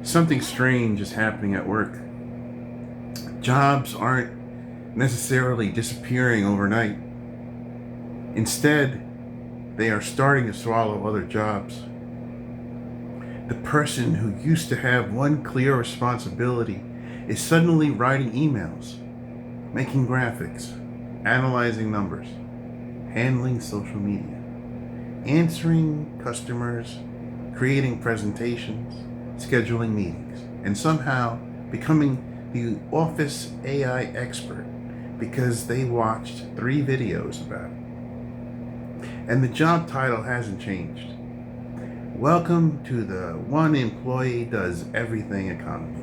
Something strange is happening at work. Jobs aren't necessarily disappearing overnight. Instead, they are starting to swallow other jobs. The person who used to have one clear responsibility is suddenly writing emails, making graphics, analyzing numbers, handling social media, answering customers, creating presentations, scheduling meetings, and somehow becoming the office AI expert because they watched 3 videos about it. And the job title hasn't changed. Welcome to the one employee does everything economy.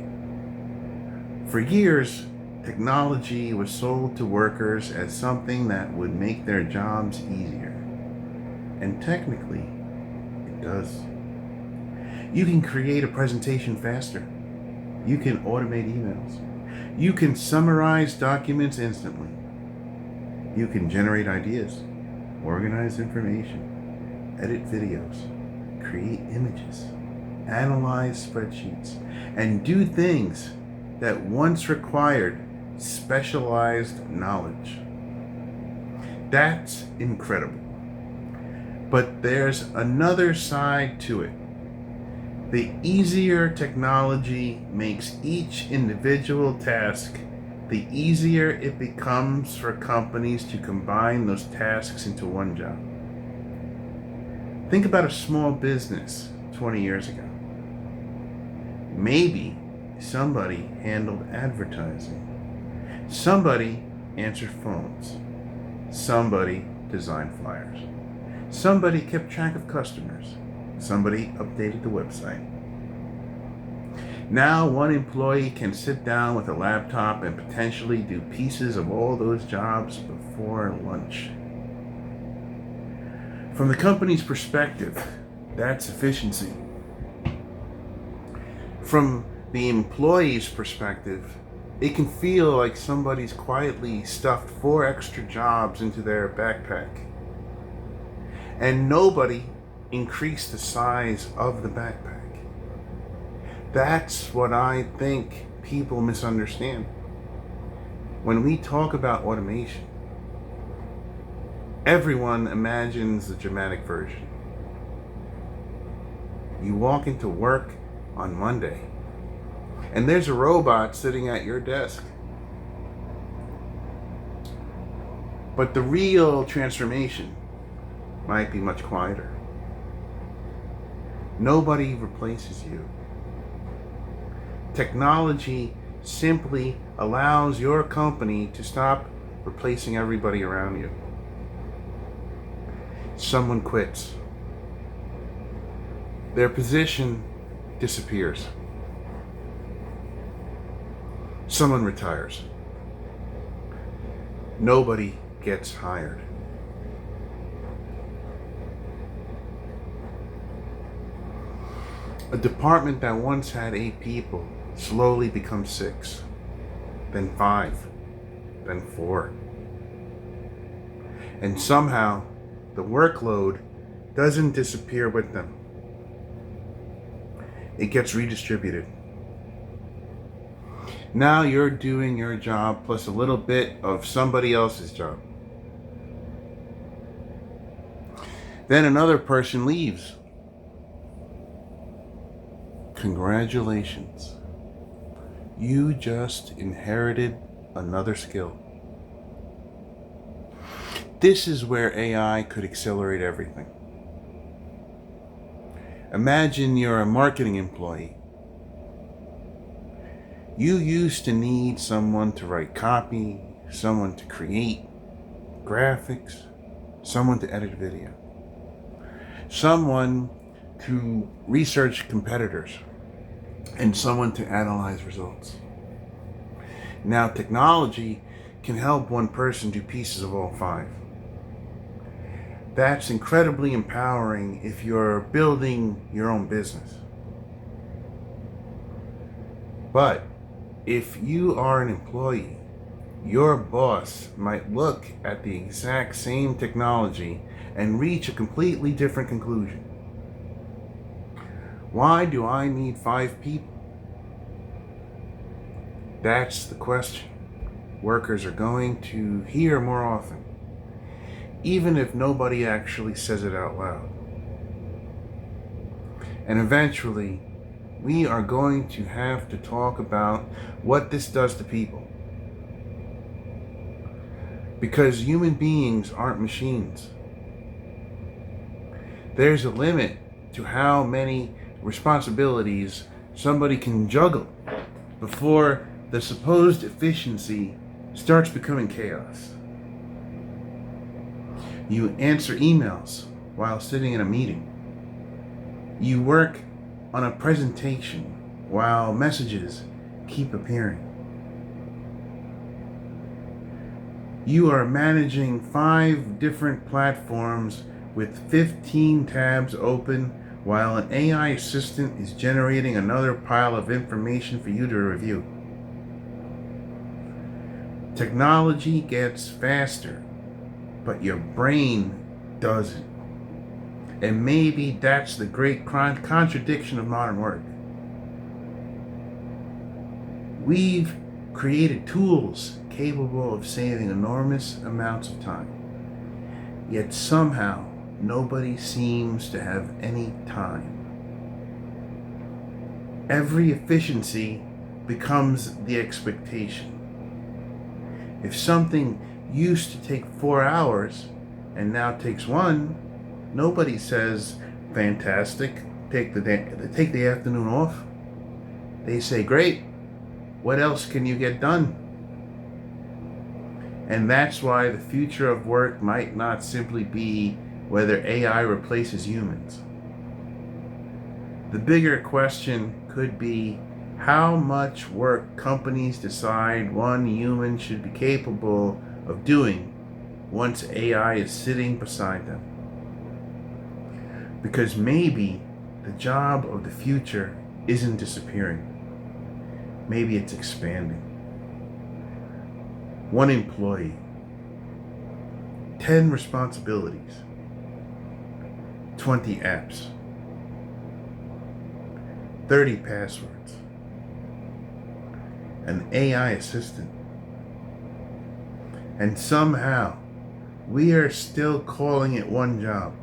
For years, technology was sold to workers as something that would make their jobs easier. And technically, it does. You can create a presentation faster. You can automate emails. You can summarize documents instantly. You can generate ideas, organize information, edit videos, create images, analyze spreadsheets, and do things that once required specialized knowledge. That's incredible. But there's another side to it. The easier technology makes each individual task, the easier it becomes for companies to combine those tasks into one job. Think about a small business 20 years ago. Maybe somebody handled advertising. Somebody answered phones. Somebody designed flyers. Somebody kept track of customers. Somebody updated the website. Now one employee can sit down with a laptop and potentially do pieces of all those jobs before lunch. From the company's perspective, that's efficiency. From the employee's perspective, it can feel like somebody's quietly stuffed 4 extra jobs into their backpack. And nobody increased the size of the backpack. That's what I think people misunderstand. When we talk about automation, everyone imagines the dramatic version. You walk into work on Monday, and there's a robot sitting at your desk. But the real transformation might be much quieter. Nobody replaces you. Technology simply allows your company to stop replacing everybody around you. Someone quits. Their position disappears. Someone retires. Nobody gets hired. A department that once had 8 people slowly becomes 6, then 5, then 4. And somehow the workload doesn't disappear with them. It gets redistributed. Now you're doing your job plus a little bit of somebody else's job. Then another person leaves. Congratulations. You just inherited another skill. This is where AI could accelerate everything. Imagine you're a marketing employee. You used to need someone to write copy, someone to create graphics, someone to edit video, someone to research competitors, and someone to analyze results. Now technology can help one person do pieces of all 5. That's incredibly empowering if you're building your own business. But if you are an employee, your boss might look at the exact same technology and reach a completely different conclusion. Why do I need 5 people? That's the question workers are going to hear more often, even if nobody actually says it out loud. And eventually, we are going to have to talk about what this does to people. Because human beings aren't machines. There's a limit to how many responsibilities somebody can juggle before the supposed efficiency starts becoming chaos. You answer emails while sitting in a meeting. You work on a presentation while messages keep appearing. You are managing 5 different platforms with 15 tabs open while an AI assistant is generating another pile of information for you to review. Technology gets faster, but your brain doesn't. And maybe that's the great contradiction of modern work. We've created tools capable of saving enormous amounts of time. Yet somehow, nobody seems to have any time. Every efficiency becomes the expectation. If something used to take 4 hours and now takes 1, nobody says, fantastic, take the afternoon off. They say, great, what else can you get done? And that's why the future of work might not simply be whether AI replaces humans. The bigger question could be how much work companies decide one human should be capable of doing once AI is sitting beside them. Because maybe the job of the future isn't disappearing. Maybe it's expanding. 1 employee, 10 responsibilities, 20 apps, 30 passwords, an AI assistant. And somehow, we are still calling it one job.